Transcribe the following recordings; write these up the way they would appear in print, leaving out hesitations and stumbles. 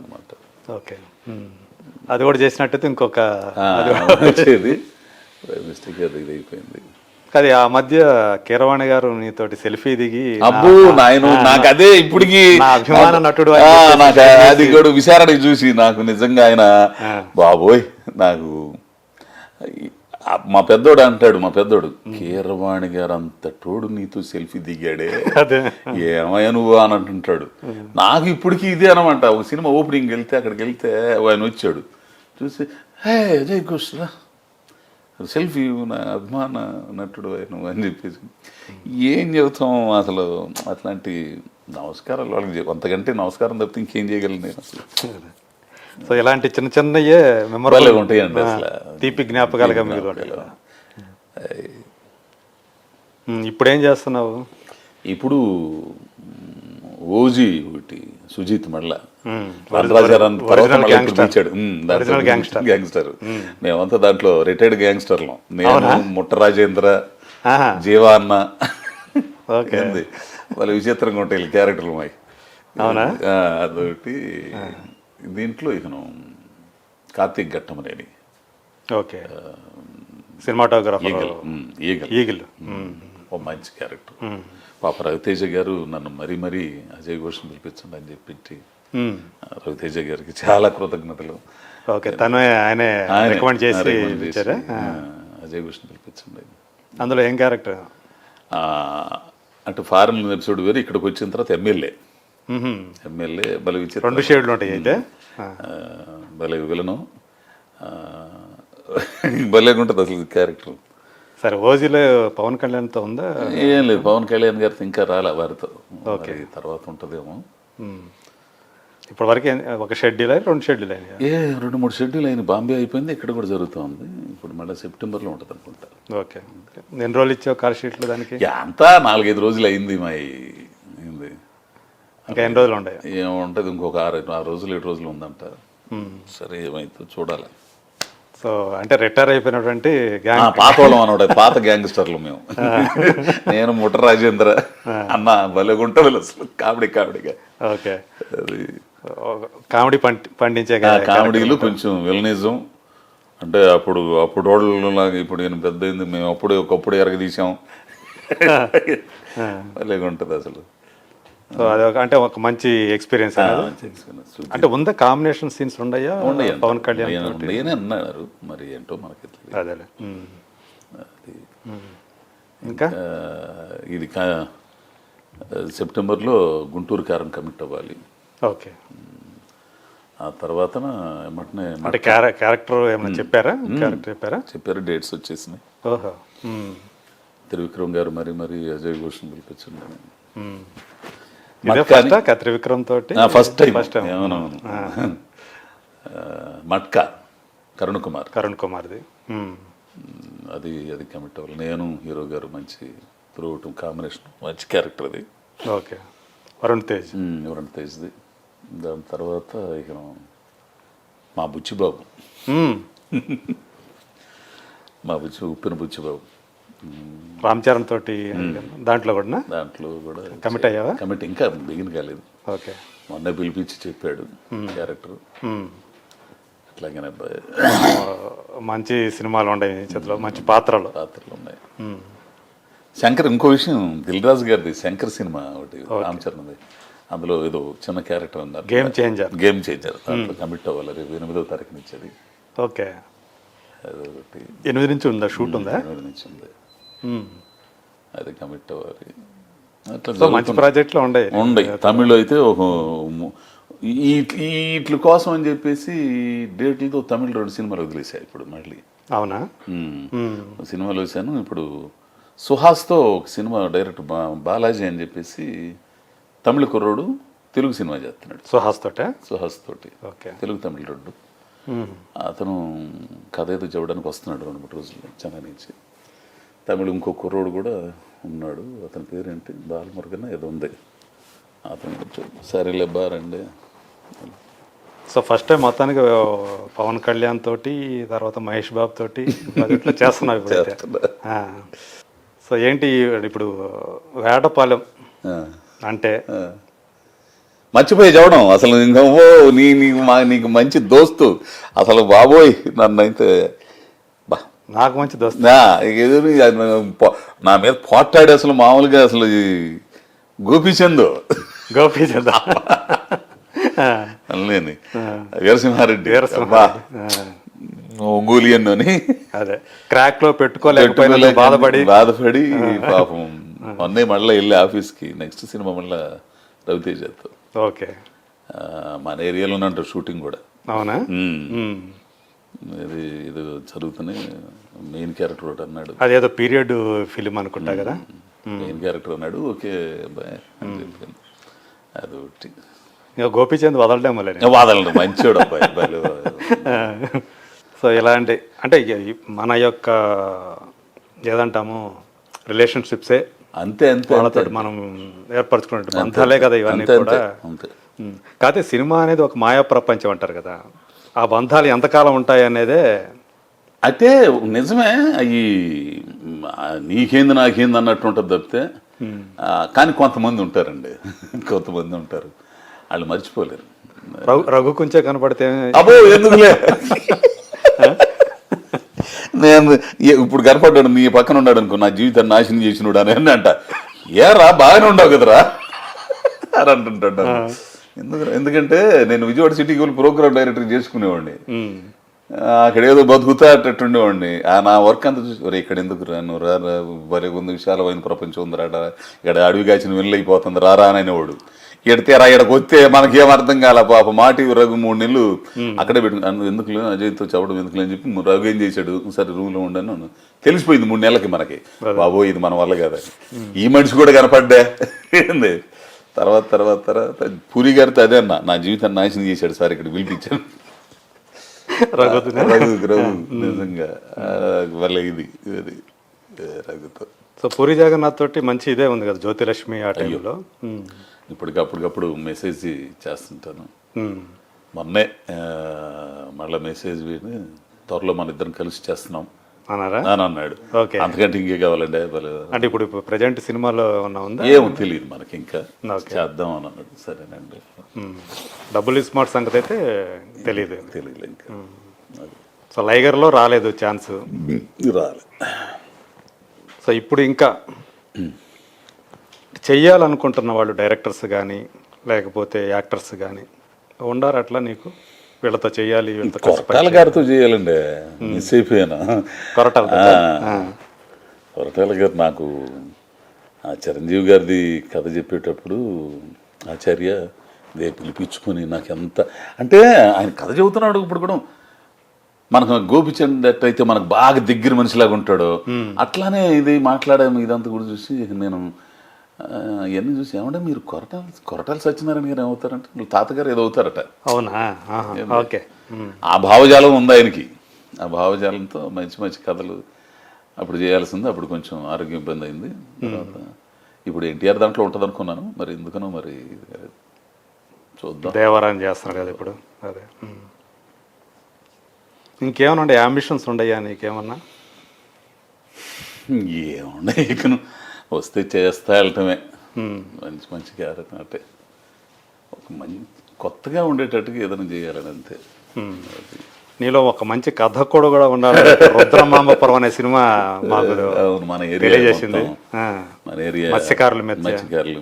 అనమాట. ఓకే. అది కూడా చేసినట్టయితే ఇంకొక వచ్చేది మిస్టేక్ అది ఇది అయిపోయింది. అది ఆ మధ్య కీరవాణి గారు నీతోటి సెల్ఫీ దిగి అబ్బో నాయన నాకు అదే ఇప్పటికి నా అభిమాన నటుడు అని నాకు చెప్పేసి అది కూడా విచారణ చూసి నాకు నిజంగా ఆయన బాబోయ్ నాకు మా పెద్దోడు అంటాడు, మా పెద్దోడు కీరవాణి గారు అంత తోడు నీతో సెల్ఫీ దిగాడే అదే ఏమయ్యా నువ్వు అని అంటుంటాడు. నాకు ఇప్పటికీ ఇదే అనమాట. ఒక సినిమా ఓపెనింగ్ వెళ్తే అక్కడికి వెళ్తే ఆయన వచ్చాడు చూసి హే అజయ్ ఘోష్ రా సెల్ఫీ నా అభిమాన నటుడు నువ్వు అని చెప్పేసి ఏం చెబుతాం అసలు. అట్లాంటి నమస్కారాలు వాళ్ళకి అంతకంటే నమస్కారం తప్పితే ఇంకేం చేయగలను నేను అసలు. సో ఇలాంటి చిన్న చిన్నయే మెమొరబుల్ భలే ఉంటాయండి అసలు, తీపి జ్ఞాపకాలుగా మిగిలి ఇప్పుడు ఏం చేస్తున్నావు? ఇప్పుడు ఓజీ ఒకటి సుజీత్ మళ్ళా గ్యాంగ్స్టర్. మేమంతా దాంట్లో రిటైర్డ్ గ్యాంగ్స్టర్లు. నేను ముట్ట రాజేంద్ర, జీవా అన్న, వాళ్ళ విచిత్రంగా ఉంటాయి క్యారెక్టర్లు మావి. అవునా? అదొకటి. దీంట్లో ఇతను Karthik Ghattamaneni, okay, cinematographer Eagle, ఓ మంచి క్యారెక్టర్. పాప రవితేజ గారు నన్ను మరీ అజయ్ ఘోష్ని పిలిపించండి అని చెప్పి రవితేజ గారికి చాలా కృతజ్ఞతలు. ఓకే, తను ఆయనే రికమెండ్ చేసి అజయ్ ఘోష్ని పిలిపించండి. అందులో ఏం క్యారెక్టర్? అంటే ఫారెన్ ఎపిసోడ్ వేరు, ఇక్కడికి వచ్చిన తర్వాత ఎమ్మెల్యే భలే విచిత్రం. 2 షేడ్లు ఉంటాయి అయితే. భలే విలను భలేగా ఉంటుంది అసలు క్యారెక్టర్. సరే, ఓజీలో పవన్ కళ్యాణ్తో ఉందా? ఏం లేదు, పవన్ కళ్యాణ్ గారితో ఇంకా రాలే, వారితో ఓకే తర్వాత ఉంటుందేమో. ఇప్పటి వరకు ఒక షెడ్యూల్ అయ్యి 2 షెడ్యూల్ అయినాయి. 2-3 షెడ్యూల్ అయింది. బాంబే అయిపోయింది, ఇక్కడ కూడా జరుగుతుంది. ఇప్పుడు మళ్ళీ సెప్టెంబర్లో ఉంటుంది అనుకుంటా. ఓకే, ఎన్ని రోజులు ఇచ్చావు కాల్ షీట్లు దానికి? అంతా 4-5 రోజులు అయింది మా అయింది. ఇంకా ఎన్ని రోజులు ఉంటాయి? ఏముంటుంది, ఇంకొక 6 రోజులు 7 రోజులు ఉందంట. సరే ఏమైతే చూడాలి. సో అంటే రిటైర్ అయిపోయినటువంటి పాతోళం అనమాట, పాత గ్యాంగ్స్టర్లు మేము. నేను ముట్ట రాజేంద్ర అన్న భలేగుంటుంది అసలు, కామెడీగా. ఓకే, అది కామెడీ పండించే కామెడీలు కొంచెం విలనిజం. అంటే అప్పుడు వాళ్ళు ఇప్పుడు నేను పెద్ద అయింది, మేము ఒకప్పుడు ఎరగదీసాం. భలేగా ఉంటుంది అసలు. సో అది అంటే ఒక మంచి ఎక్స్పీరియన్స్. అంటే ఉందా కాంబినేషన్ సీన్స్ ఉన్నాయా పవన్ కళ్యాణ్ అన్నారు, మరి ఏంటో మనకి అదేలే. ఇంకా ఇది సెప్టెంబర్లో గుంటూరు కారం కమిట్ అవ్వాలి. ఓకే, ఆ తర్వాత ఏమంటే అంటే క్యారెక్టర్ ఏమైనా చెప్పారా? చెప్పారు, డేట్స్ వచ్చేసినాయి. ఓహో, త్రివిక్రమ్ గారు మరి అజయ్ ఘోష్ని పిలిపించండి. త్రివిక్రమ్ తోటి ఫస్ట్ టైం. అవునవును, మట్కా కరుణ్ కుమార్ది అది కమిట్ అవ్వాలి. నేను హీరో గారు మంచి త్రూఅవుట్ కాంబినేషన్, మంచి క్యారెక్టర్ అది. ఓకే, వరుణ్ తేజ్ది. దాని తర్వాత ఇక మా బుచ్చిబాబు, ఉప్పిన బుచ్చిబాబు, రామ్ చరణ్ తోటి దాంట్లో కూడా కమిట్ అయ్యావా? కమిట్ ఇంకా బిగిన్ కాలేదు. ఓకే, మొన్న పిలిపించి చెప్పాడు క్యారెక్టర్. అట్లాగే మంచి సినిమాలు ఉన్నాయి చేతిలో, మంచి పాత్రలు ఉన్నాయి. శంకర్, ఇంకో విషయం, దిల్ రాజు గారిది శంకర్ సినిమా ఒకటి రామ్ చరణ్ది, అందులో ఏదో చిన్న క్యారెక్టర్ ఉన్నారు, గేమ్ చేంజర్. దాంట్లో కమిట్ అవ్వాలి. రేపు 8వ తారీఖున ఇచ్చేది. ఓకే, 8 నుంచి ఉందా షూట్? 8 నుంచి ఉంది. అది కమిట్ అవ్వాలి. అట్లా మంచి ప్రాజెక్టులు ఉన్నాయి. తమిళ్ అయితే ఒక వీటి కోసం అని చెప్పేసి డేట్లతో తమిళ్ 2 సినిమాలు వదిలేసాయి ఇప్పుడు మళ్ళీ. అవునా? సినిమాలు వేసాను. ఇప్పుడు సుహాస్తో ఒక సినిమా డైరెక్టర్ బాలాజీ అని చెప్పేసి తమిళ కుర్రోడు తెలుగు సినిమా చేస్తున్నాడు. సుహాస్ తోటి తెలుగు తమిళ్ 2. అతను కథ ఏదో చెప్పడానికి వస్తున్నాడు 2-3 రోజులు చెన్నై నుంచి. తమిళ ఇంకో కుర్రోడు కూడా ఉన్నాడు, అతని పేరేంటి, బాలమురుగన్ ఏదో ఉంది. అతను సరేలే బారండి. సో ఫస్ట్ టైం మొత్తానికి పవన్ కళ్యాణ్ తోటి, తర్వాత మహేష్ బాబు తోటి చేస్తున్నావు ఇప్పుడు. సో ఏంటి ఇప్పుడు వేటపాలెం అంటే మర్చిపోయి చదవడం అసలు నువ్వు నీకు మంచి దోస్తు అసలు బాబోయ్ నన్నైతే బా నాకు మంచి దోస్తు నా మీద పోట్లాడి అసలు మామూలుగా అసలు గోపీచంద్ అల్లేని వీరసింహారెడ్డి ఒంగోలియన్ అని అదే క్రాక్ లో పెట్టుకోలేకపోయినా బాధపడి పాపం మొన్నే మళ్ళీ వెళ్ళి ఆఫీస్కి నెక్స్ట్ సినిమా మళ్ళీ రవితేజతో ఓకే మన ఏరియాలోనే అంటారు షూటింగ్ కూడా. అవునా? ఇది జరుగుతూనే మెయిన్ క్యారెక్టర్ ఒకటి అన్నాడు, అదేదో పీరియడ్ ఫిలిం అనుకుంటా కదా, మెయిన్ క్యారెక్టర్ అన్నాడు. ఓకే బాయ్ అని చెప్పాను. అదొకటి గోపీచంద్ వదలడం వదలడు, మంచోడు అబ్బాయి. సో ఇలాంటి అంటే మన యొక్క ఏదంటాము రిలేషన్షిప్సే అంతే అంతే వాళ్ళతో మనం ఏర్పరచుకున్నట్టు బంధాలే కదా ఇవన్నీ కూడా. కాకపోతే సినిమా అనేది ఒక మాయా ప్రపంచం అంటారు కదా, ఆ బంధాలు ఎంతకాలం ఉంటాయి అనేదే. అయితే నిజమే, అవి నీకేంది నాకేంది అన్నట్టు ఉంటుంది తప్పితే. కానీ కొంతమంది ఉంటారండి, కొంతమంది ఉంటారు వాళ్ళు మర్చిపోలేరు. రఘు కొంచెం కనపడితే అబ్బో ఎందుకులే, నేను ఇప్పుడు కనపడ్డాడు నీ పక్కన ఉన్నాడు అనుకో, నా జీవితాన్ని నాశనం చేసినాడు అని అంట. ఏరా బాగానే ఉండవు కదరా అని అంటుంటాడు. ఎందుకంటే నేను విజయవాడ సిటీకి వెళ్ళి ప్రోగ్రామ్ డైరెక్టర్ చేసుకునేవాడిని, అక్కడ ఏదో బతుకుతా అట్టుండేవాడిని. నా వర్క్ అంతా చూసి ఇక్కడ ఎందుకు రాను రా, భలే ఉంది విశాలమైన ప్రపంచం ఉంది రాడా, ఇక్కడ అడవి కాచిన వెళ్ళైపోతుంది రారా అని అనేవాడు. ఎడితేరా ఇక్కడికి వస్తే మనకేం అర్థం కాల పాప మాటి రఘు 3 నెలలు అక్కడే పెట్టుకున్నాను. ఎందుకు అజయ్తో చెప్పడం ఎందుకు అని చెప్పి రఘు ఏం చేశాడు, సరే రూమ్లో ఉండను తెలిసిపోయింది 3 నెలలకి మనకి, బాబో ఇది మన వల్ల కదా. ఈ మనిషి కూడా కనపడ్డా ఏంది. తర్వాత తర్వాత తర్వాత పూరి గారితో అదే అన్న, నా జీవితాన్ని నాశనం చేశాడు సార్ ఇక్కడ పిలిపించాను రఘు నిజంగా వల్ల ఇది రఘుతో. సో పూరి జగన్నాథ్ తోటి మంచి ఇదే ఉంది కదా జ్యోతిలక్ష్మి ఆ టైంలో. ఇప్పటికప్పుడు మెసేజ్ చేస్తుంటాను. మొన్నే మళ్ళీ మెసేజ్ విని త్వరలో మన ఇద్దరం కలిసి చేస్తున్నాం అని అన్నాడు. అంతకంటే ఇంకే కావాలండి అంటే ఇప్పుడు ప్రజెంట్ సినిమాలో ఉందా ఏమో తెలియదు మనకి, ఇంకా చేద్దాం అని అన్నాడు. సరేనండి. డబుల్ స్మార్ట్ సంగతి అయితే తెలియదు ఇంకా. సో లైగర్లో రాలేదు ఛాన్స్, రాలేదు. సో ఇప్పుడు ఇంకా చెయ్యాలనుకుంటున్న వాళ్ళు డైరెక్టర్స్ కానీ లేకపోతే యాక్టర్స్ కానీ ఉండారు అట్లా నీకు వీళ్ళతో చెయ్యాలి, కొరటాల గారితో చేయాలండి. మిస్ అయిపోయాను. కొరటాల గారు నాకు ఆ చిరంజీవి గారిది కథ చెప్పేటప్పుడు ఆచార్య పిలిపించుకొని నాకు ఎంత అంటే ఆయన కథ చెబుతున్నాడు. ఇప్పుడు కూడా మనకు గోపిచంద్ అయితే మనకు బాగా దగ్గర మనిషిలాగా ఉంటాడు, అట్లానే ఇది మాట్లాడాము. ఇదంతా కూడా చూసి నేను ఇవన్నీ చూసి ఏమంటే మీరు కొరటాల సత్యనారాయణ గారు ఏమవుతారంటే వీళ్ళు తాతగారు ఏదో అవుతారట. అవునా? ఓకే. ఆ భావజాలం ఉంది ఆయనకి. ఆ భావజాలంతో మంచి మంచి కథలు అప్పుడు చేయాల్సింది. అప్పుడు కొంచెం ఆరోగ్యం ఇబ్బంది అయింది. తర్వాత ఇప్పుడు ఎన్టీఆర్ దాంట్లో ఉంటుంది అనుకున్నాను, మరి ఎందుకనో మరి చూద్దాం. దేవరాన్ని చేస్తున్నాడు కదా ఇప్పుడు. అదే ఇంకేమన్నా ఉండే అంబిషన్స్ ఉండయా నీకేమన్నా? ఏమున్నాయి, ఇకను వస్తే చేస్తా వెళ్ళటమే. మంచి మంచి క్యారెక్టర్ అంటే ఒక మంచి కొత్తగా ఉండేటట్టుగా ఏదైనా చేయాలని అంతే. నీలో ఒక మంచి కథ కూడా ఉండాలి. రుద్రమాంబపురం అనే సినిమా మాకు మన ఏరియా చేసింది, మన ఏరియా మత్స్యకారుల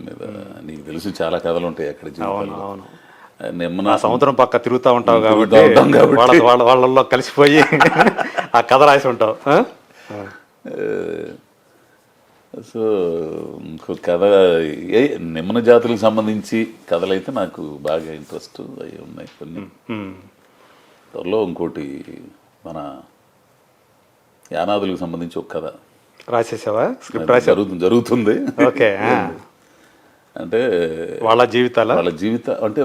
మీద. నీకు తెలుసు చాలా కథలు ఉంటాయి అక్కడ. అవును, నిన్న సముద్రం పక్క తిరుగుతూ ఉంటావు కాబట్టి వాళ్ళల్లో కలిసిపోయి ఆ కథ రాసి ఉంటావు. సో ఇంకో కథ నిమ్మన జాతులకు సంబంధించి కథలు అయితే నాకు బాగా ఇంట్రెస్ట్ అవి ఉన్నాయి కొన్ని. త్వరలో ఇంకోటి మన యానాదులకు సంబంధించి ఒక కథ రాసేసావా? స్క్రిప్ట్ జరుగుతుంది. ఓకే. అంటే వాళ్ళ జీవితం అంటే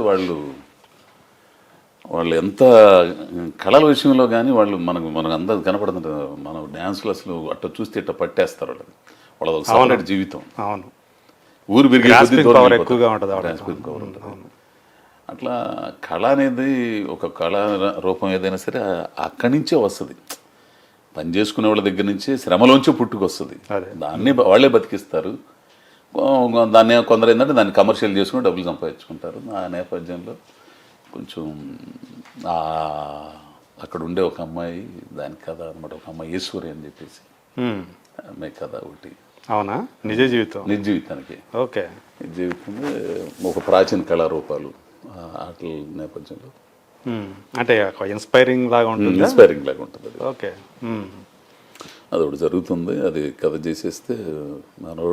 వాళ్ళు ఎంత కళల విషయంలో కానీ వాళ్ళు మనకు అందరూ కనపడుతుంటారు. మనం డ్యాన్స్లు అసలు అట్లా చూస్తే ఇట్లా పట్టేస్తారు వాళ్ళది. వాళ్ళది ఒక సపరేట్ జీవితం. అవును, ఊరు పెరిగే ఎక్కువగా ఉంటుంది. అట్లా కళ అనేది ఒక కళా రూపం ఏదైనా సరే అక్కడి నుంచే వస్తుంది. పని చేసుకునే వాళ్ళ దగ్గర నుంచే శ్రమలోంచి పుట్టుకొస్తుంది. దాన్ని వాళ్ళే బతికిస్తారు. దాన్ని కొందరు ఏంటంటే దాన్ని కమర్షియల్ చేసుకుని డబ్బులు సంపాదించుకుంటారు. ఆ నేపథ్యంలో కొంచెం అక్కడ ఉండే ఒక అమ్మాయి దాని కథ అనమాట. ఒక అమ్మాయి ఈశ్వరి అని చెప్పేసి ఆమె కథ ఒకటి. అవునా? నిజ జీవితం? నిజ జీవితానికి. ఓకే. నిజ జీవితంలో ఒక ప్రాచీన కళారూపాలు ఆటల నేపథ్యంలో అంటే ఇన్స్పైరింగ్ లాగా ఉంటుంది. ఇన్స్పైరింగ్ లాగా ఉంటుంది అది. ఓకే. అది ఒకటి జరుగుతుంది. అది కథ చేసేస్తే మనోడు